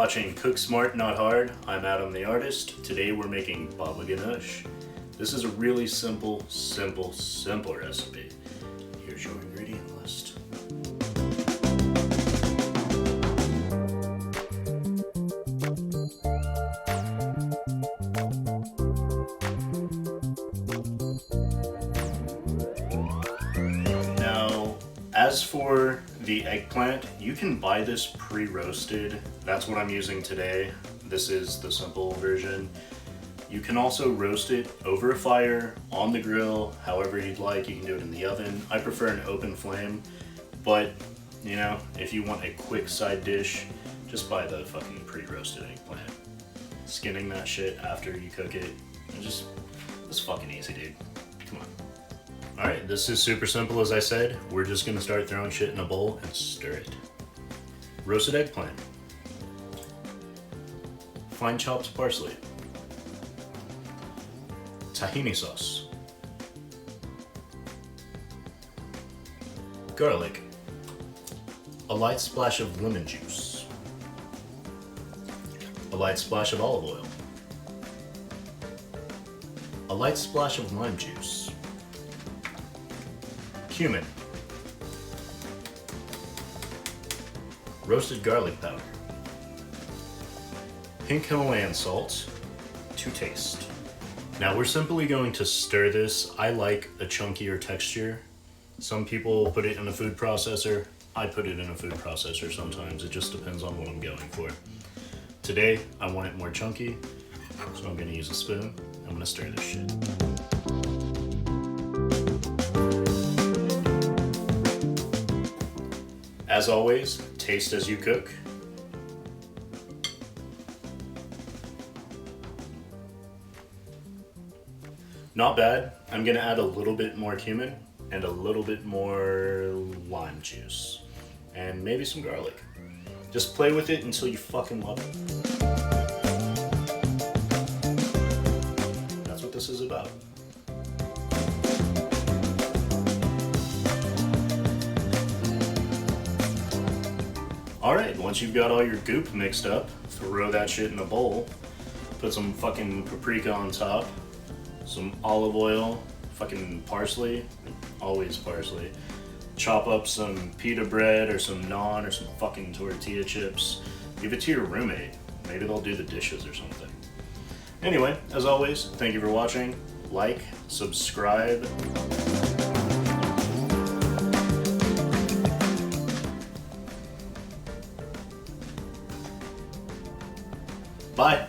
watching Cook Smart Not Hard. I'm Aadam the Artist. Today we're making Baba Ghanoush. This is a really simple recipe. Here's your ingredient list. Now, as for the eggplant, you can buy this pre-roasted. That's what I'm using today. This is the simple version. You can also roast it over a fire, on the grill, however you'd like. You can do it in the oven. I prefer an open flame, but you know, if you want a quick side dish, just buy the fucking pre-roasted eggplant. Skinning that shit after you cook it, it's fucking easy, dude. Come on. Alright, this is super simple as I said. We're just gonna start throwing shit in a bowl and stir it. Roasted eggplant. Fine chopped parsley. Tahini sauce. Garlic. A light splash of lemon juice. A light splash of olive oil. A light splash of lime juice. Cumin. Roasted garlic powder. Pink Himalayan salt to taste. Now we're simply going to stir this. I like a chunkier texture. Some people put it in a food processor. I put it in a food processor sometimes. It just depends on what I'm going for. Today, I want it more chunky, so I'm gonna use a spoon. I'm gonna stir this shit. As always, taste as you cook. Not bad. I'm gonna add a little bit more cumin and a little bit more lime juice and maybe some garlic. Just play with it until you fucking love it. That's what this is about. Alright, once you've got all your goop mixed up, throw that shit in a bowl. Put some fucking paprika on top. Some olive oil, fucking parsley, always parsley. Chop up some pita bread or some naan or some fucking tortilla chips. Give it to your roommate. Maybe they'll do the dishes or something. Anyway, as always, thank you for watching. Like, subscribe. Bye.